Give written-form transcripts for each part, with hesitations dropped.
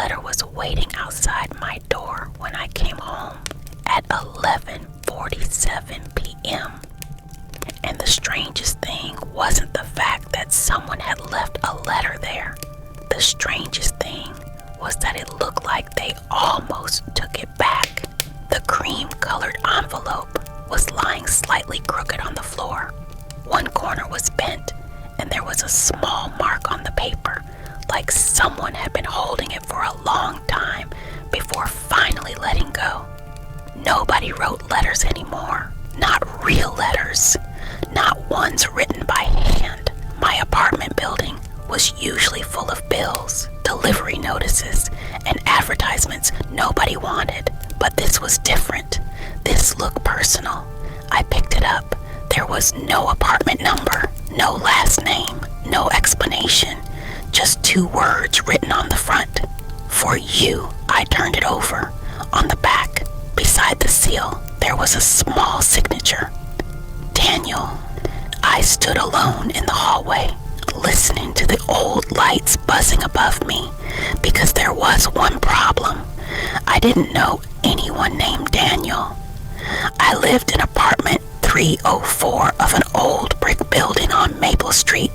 letter was waiting outside my door when I came home at 11:47 p.m. And the strangest thing wasn't the fact that someone had left a letter there. The strangest thing was that it looked like they almost took it back. The cream-colored envelope was lying slightly crooked on the floor. One corner was bent, and there was a small mark on the paper, like someone had been holding it for a long time before finally letting go. Nobody wrote letters anymore, not real letters, not ones written by hand. My apartment building was usually full of bills, delivery notices, and advertisements nobody wanted, but this was different. This looked personal. I picked it up. There was no apartment number, no last name, no explanation, just 2 words written on the front. For you. I turned it over. On the back, beside the seal, there was a small signature. Daniel. I stood alone in the hallway, listening to the old lights buzzing above me, because there was one problem. I didn't know anyone named Daniel. I lived in apartment 304 of an old brick building on Maple Street.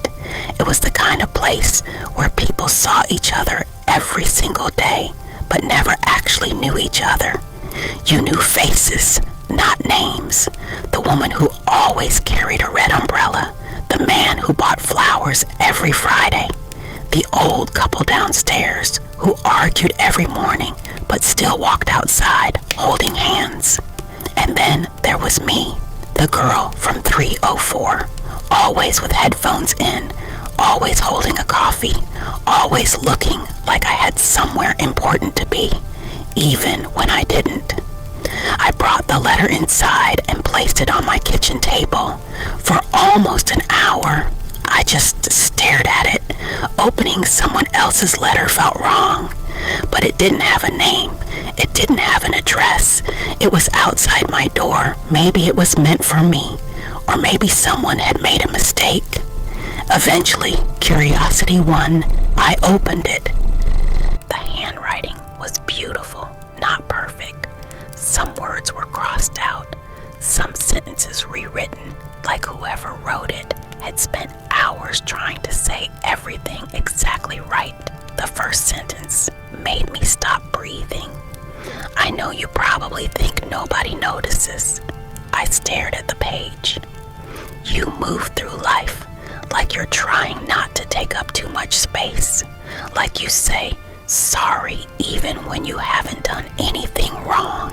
It was the kind of place where people saw each other every single day, but never actually knew each other. You knew faces, not names. The woman who always carried a red umbrella, the man who bought flowers every Friday, the old couple downstairs who argued every morning but still walked outside holding hands. And then there was me, the girl from 304, always with headphones in, always holding a coffee, always looking like I had somewhere important to be, even when I didn't. I brought the letter inside and placed it on my kitchen table. For almost an hour, I just stared at it. Opening someone else's letter felt wrong, but it didn't have a name. It didn't have an address. It was outside my door. Maybe it was meant for me, or maybe someone had made a mistake. Eventually, curiosity won. I opened it. The handwriting was beautiful, not perfect. Some words were crossed out, some sentences rewritten, like whoever wrote it had spent hours trying to say everything exactly right. The first sentence made me stop breathing. I know you probably think nobody notices. I stared at the page. You move through life like you're trying not to take up too much space, like you say sorry even when you haven't done anything wrong.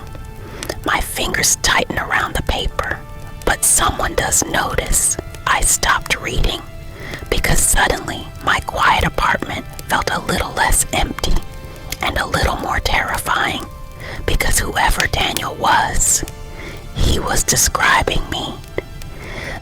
My fingers tighten around the paper, but someone does notice. I stopped reading because suddenly my quiet apartment felt a little less empty and a little more terrifying, because whoever Daniel was, he was describing me.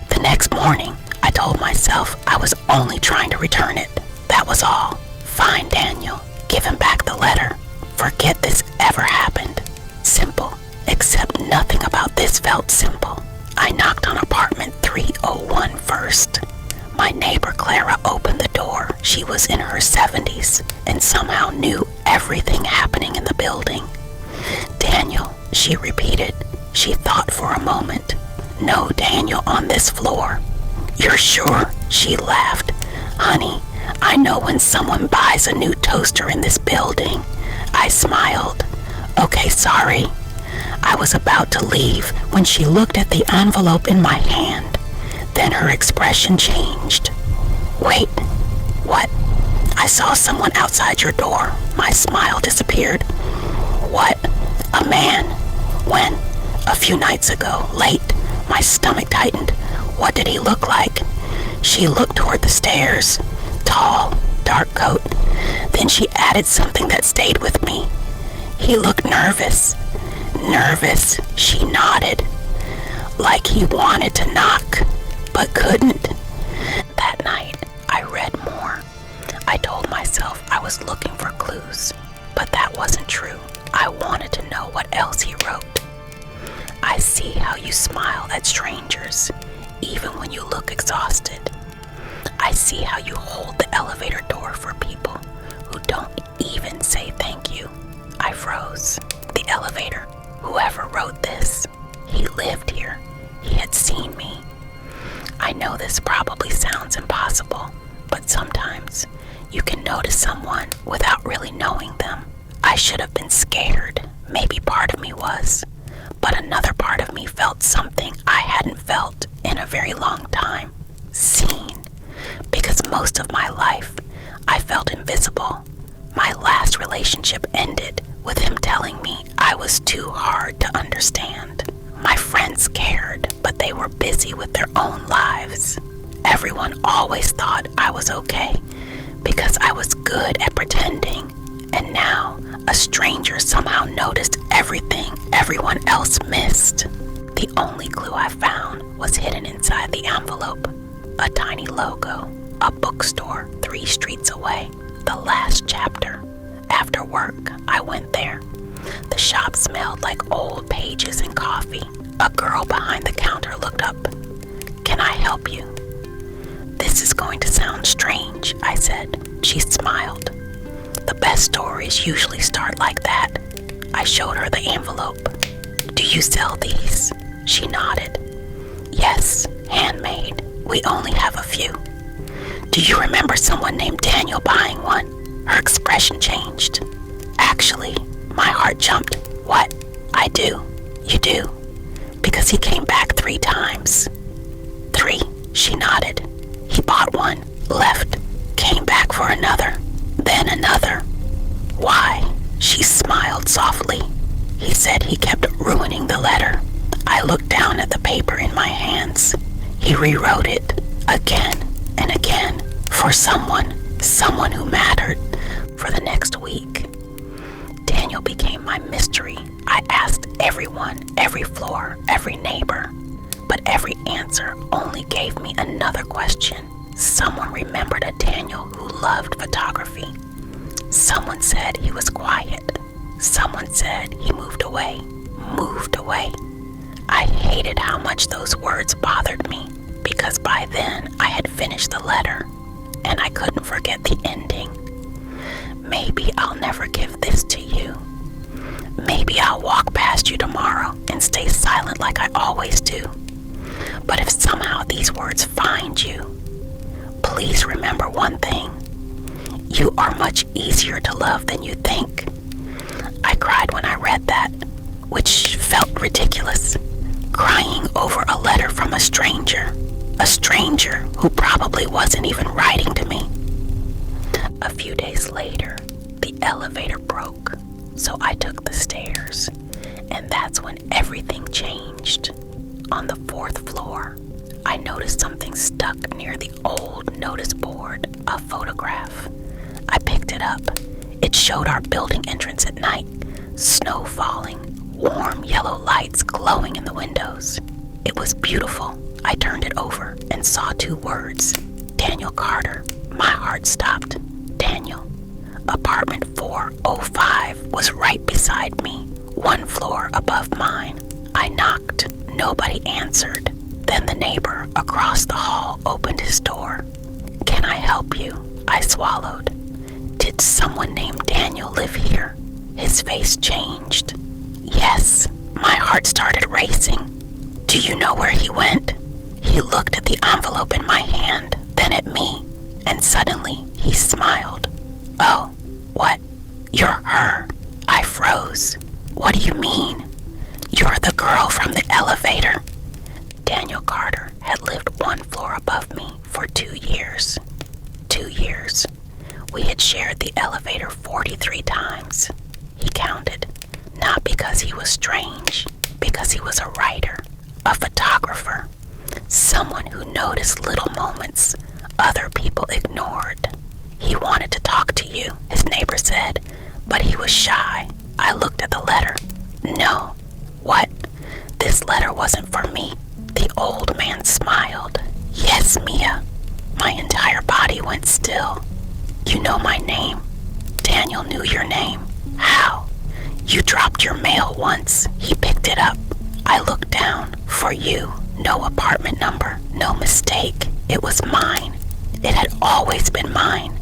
The next morning, I told myself I was only trying to return it. That was all. Find Daniel, give him back the letter. Forget this ever happened. Simple, except nothing about this felt simple. I knocked on apartment 301 first. My neighbor Clara opened the door. She was in her 70s and somehow knew everything happening in the building. Daniel, she repeated. She thought for a moment. No Daniel on this floor. You're sure? She laughed. Honey, I know when someone buys a new toaster in this building. I smiled. Okay, sorry. I was about to leave when she looked at the envelope in my hand. Then her expression changed. Wait, what? I saw someone outside your door. My smile disappeared. What? A man? When? A few nights ago, late. My stomach tightened. What did he look like? She looked toward the stairs. Tall, dark coat. Then she added something that stayed with me. He looked nervous. Nervous, she nodded. Like he wanted to knock, but couldn't. That night, I read more. I told myself I was looking for clues, but that wasn't true. I wanted to know what else he wrote. I see how you smile at strangers, even when you look exhausted. I see how you hold the elevator door for people who don't even say thank lived here. He had seen me. I know this probably sounds impossible, but sometimes you can notice someone without really knowing them. I should have been scared. Maybe part of me was. But another part of me felt something I hadn't felt in a very long time. Seen. Because most of my life, I felt invisible. My last relationship ended with him telling me I was too hard to understand. My friends cared, but they were busy with their own lives. Everyone always thought I was okay because I was good at pretending. And now, a stranger somehow noticed everything everyone else missed. The only clue I found was hidden inside the envelope. A tiny logo, a bookstore 3 streets away, the last chapter. After work, I went there. The shop smelled like old pages and coffee. A girl behind the counter looked up. "Can I help you?" "This is going to sound strange," I said. She smiled. "The best stories usually start like that." I showed her the envelope. "Do you sell these?" She nodded. "Yes, handmade. We only have a few." "Do you remember someone named Daniel buying one?" Her expression changed. Actually, my heart jumped. "What?" "I do." "You do?" "Because he came back 3 times." 3, she nodded. "He bought one, left, came back for another, then another." "Why?" She smiled softly. "He said he kept ruining the letter." I looked down at the paper in my hands. He rewrote it again and again for someone who mattered. For the next week, Daniel became my mystery. I asked everyone, every floor, every neighbor, but every answer only gave me another question. Someone remembered a Daniel who loved photography. Someone said he was quiet. Someone said he moved away. I hated how much those words bothered me, because by then I had finished the letter, and I couldn't forget the ending. Maybe I'll never give this to you. Maybe I'll walk past you tomorrow and stay silent like I always do. But if somehow these words find you, please remember one thing. You are much easier to love than you think. I cried when I read that, which felt ridiculous. Crying over a letter from a stranger who probably wasn't even writing to me. A few days later, the elevator broke, so I took the stairs, and that's when everything changed. On the 4th floor, I noticed something stuck near the old notice board, a photograph. I picked it up. It showed our building entrance at night, snow falling, warm yellow lights glowing in the windows. It was beautiful. I turned it over and saw 2 words, Daniel Carter. My heart stopped. Daniel. Apartment 405 was right beside me, 1 floor above mine. I knocked. Nobody answered. Then the neighbor across the hall opened his door. "Can I help you?" I swallowed. "Did someone named Daniel live here?" His face changed. "Yes." My heart started racing. "Do you know where he went?" He looked at the envelope in my hand, then at me, and suddenly he smiled. "Oh, what? You're her." I froze. "What do you mean?" "You're the girl from the elevator." Daniel Carter had lived 1 floor above me for 2 years. 2 years. We had shared the elevator 43 times. He counted, not because he was strange, because he was a writer, a photographer, someone who noticed little moments other people ignored. "He wanted to talk to you," his neighbor said, "but he was shy." I looked at the letter. "No." "What?" "This letter wasn't for me." The old man smiled. "Yes, Mia." My entire body went still. "You know my name?" "Daniel knew your name." "How?" "You dropped your mail once. He picked it up." I looked down. "For you. No apartment number. No mistake. It was mine. It had always been mine."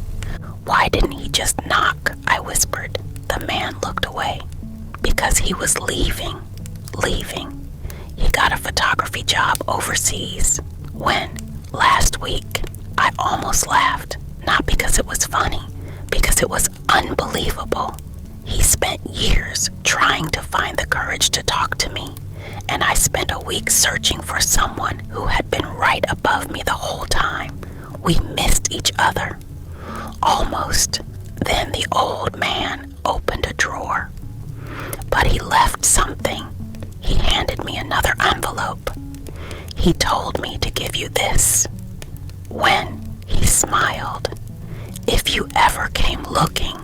"Why didn't he just knock?" I whispered. The man looked away. "Because he was leaving. Leaving. He got got a photography job overseas. When, last week, I almost laughed, not because it was funny, because it was unbelievable. He spent years trying to find the courage to talk to me, and I spent a week searching for someone who had been right above me the whole time. We missed each other. Almost. Then the old man opened a drawer. But he left something. He handed me another envelope. He told me to give you this. When he smiled, if you ever came looking.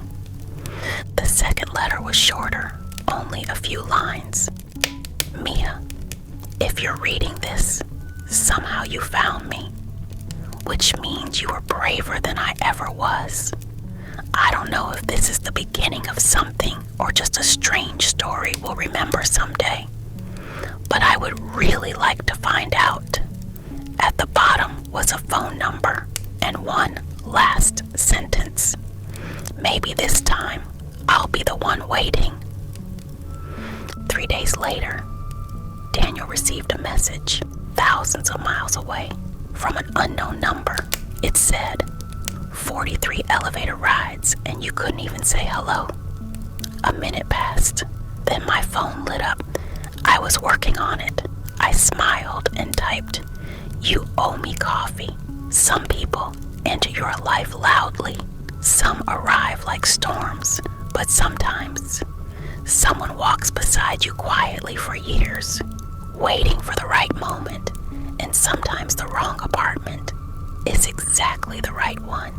The second letter was shorter, only a few lines. Mia, if you're reading this, somehow you found me, which means you were braver than I ever was. I don't know if this is the beginning of something or just a strange story we'll remember someday, but I would really like to find out. At the bottom was a phone number and one last sentence. Maybe this time I'll be the one waiting. 3 days later, Daniel received a message thousands of miles away from an unknown number. It said, 43 elevator rides and you couldn't even say hello. A minute passed, then my phone lit up. I was working on it. I smiled and typed, you owe me coffee. Some people enter your life loudly. Some arrive like storms, but sometimes someone walks beside you quietly for years, waiting for the right moment, and sometimes the wrong apartment is exactly the right one.